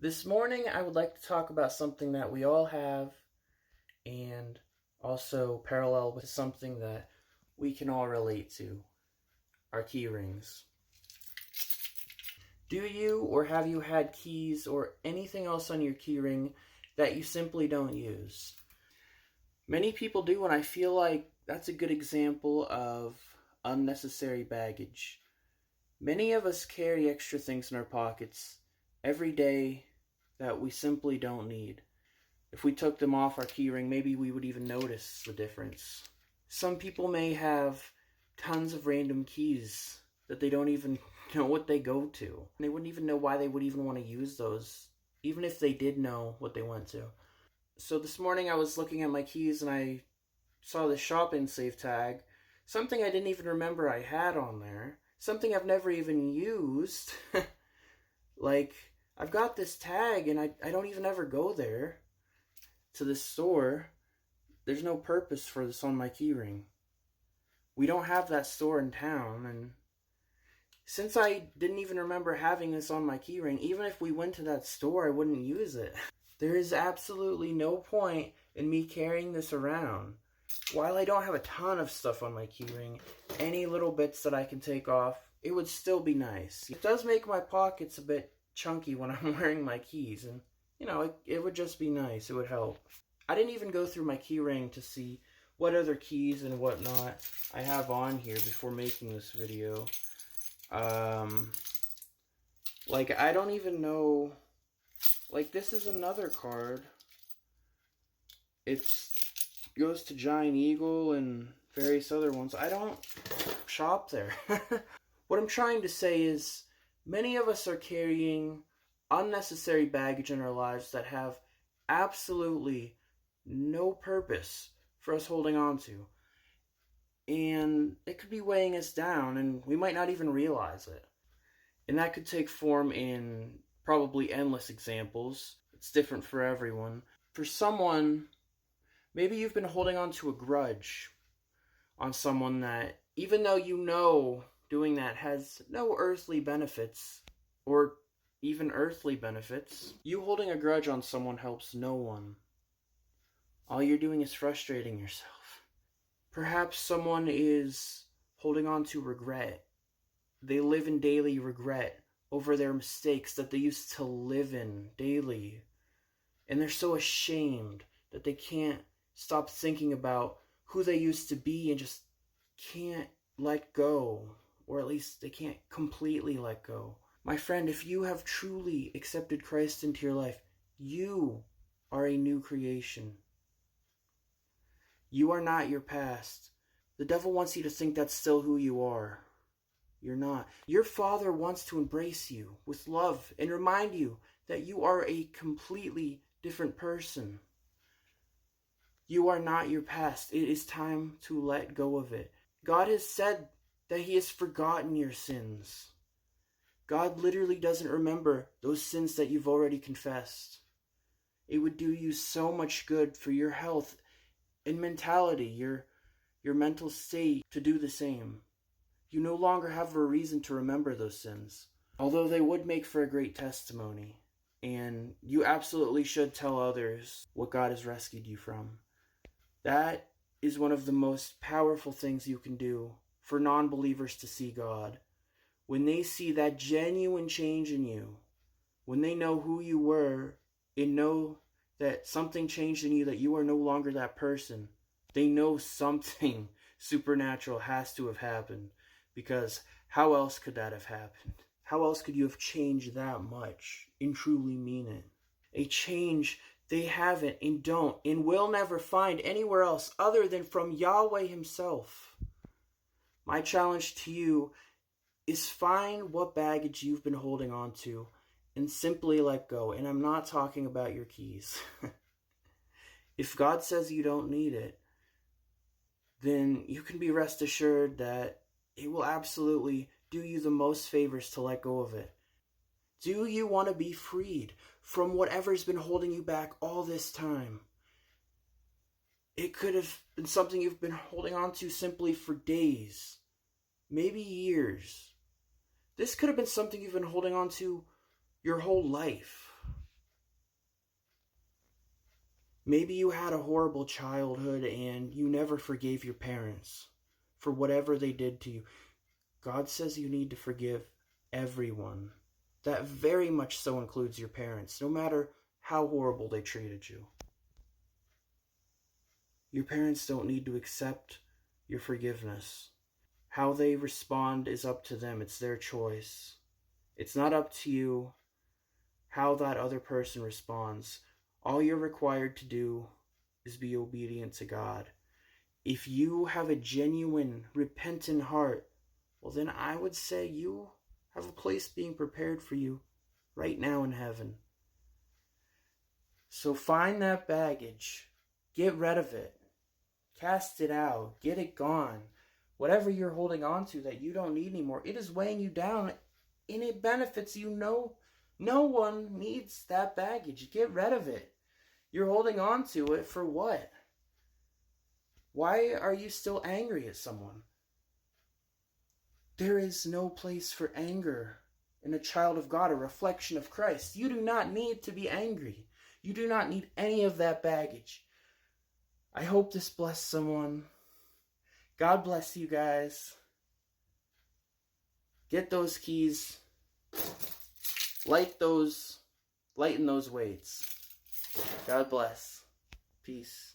This morning, I would like to talk about something that we all have and also parallel with something that we can all relate to, our key rings. Do you or have you had keys or anything else on your key ring that you simply don't use? Many people do, and I feel like that's a good example of unnecessary baggage. Many of us carry extra things in our pockets every day that we simply don't need. If we took them off our keyring, maybe we would even notice the difference. Some people may have tons of random keys that they don't even know what they go to. They wouldn't even know why they would even want to use those, even if they did know what they went to. So this morning I was looking at my keys and I saw the shop-in save tag, something I didn't even remember I had on there, something I've never even used. Like, I've got this tag and I don't even ever go there to this store. There's no purpose for this on my keyring. We don't have that store in town, and since I didn't even remember having this on my keyring, even if we went to that store, I wouldn't use it. There is absolutely no point in me carrying this around. While I don't have a ton of stuff on my keyring, any little bits that I can take off, it would still be nice. It does make my pockets a bit chunky when I'm wearing my keys, and it would just be nice. It would help. I didn't even go through my keyring to see what other keys and whatnot I have on here before making this video. Like, I don't even know. Like, this is another card. It goes to Giant Eagle and various other ones. I don't shop there. What I'm trying to say is, many of us are carrying unnecessary baggage in our lives that have absolutely no purpose for us holding on to. And it could be weighing us down, and we might not even realize it. And that could take form in probably endless examples. It's different for everyone. For someone, maybe you've been holding on to a grudge on someone that, even though you know doing that has no earthly benefits, or even earthly benefits, you holding a grudge on someone helps no one. All you're doing is frustrating yourself. Perhaps someone is holding on to regret. They live in daily regret over their mistakes that they used to live in daily. And they're so ashamed that they can't stop thinking about who they used to be and just can't let go. Or at least they can't completely let go. My friend, if you have truly accepted Christ into your life, you are a new creation. You are not your past. The devil wants you to think that's still who you are. You're not. Your Father wants to embrace you with love and remind you that you are a completely different person. You are not your past. It is time to let go of it. God has said that He has forgotten your sins. God literally doesn't remember those sins that you've already confessed. It would do you so much good for your health and mentality, your mental state, to do the same. You no longer have a reason to remember those sins, although they would make for a great testimony. And you absolutely should tell others what God has rescued you from. That is one of the most powerful things you can do for non-believers to see God. When they see that genuine change in you, when they know who you were and know that something changed in you, that you are no longer that person, they know something supernatural has to have happened, because how else could that have happened? How else could you have changed that much and truly mean it? A change they haven't and don't and will never find anywhere else other than from Yahweh Himself. My challenge to you is find what baggage you've been holding on to and simply let go. And I'm not talking about your keys. If God says you don't need it, then you can be rest assured that it will absolutely do you the most favors to let go of it. Do you want to be freed from whatever's been holding you back all this time? It could have been something you've been holding on to simply for days, maybe years. This could have been something you've been holding on to your whole life. Maybe you had a horrible childhood and you never forgave your parents for whatever they did to you. God says you need to forgive everyone. That very much so includes your parents, no matter how horrible they treated you. Your parents don't need to accept your forgiveness. How they respond is up to them. It's their choice. It's not up to you how that other person responds. All you're required to do is be obedient to God. If you have a genuine, repentant heart, well, then I would say you have a place being prepared for you right now in heaven. So find that baggage. Get rid of it. Cast it out. Get it gone. Whatever you're holding on to that you don't need anymore, it is weighing you down and it benefits you. No one needs that baggage. Get rid of it. You're holding on to it for what? Why are you still angry at someone? There is no place for anger in a child of God, a reflection of Christ. You do not need to be angry. You do not need any of that baggage. I hope this blessed someone. God bless you guys. Get those keys. Lighten those weights. God bless. Peace.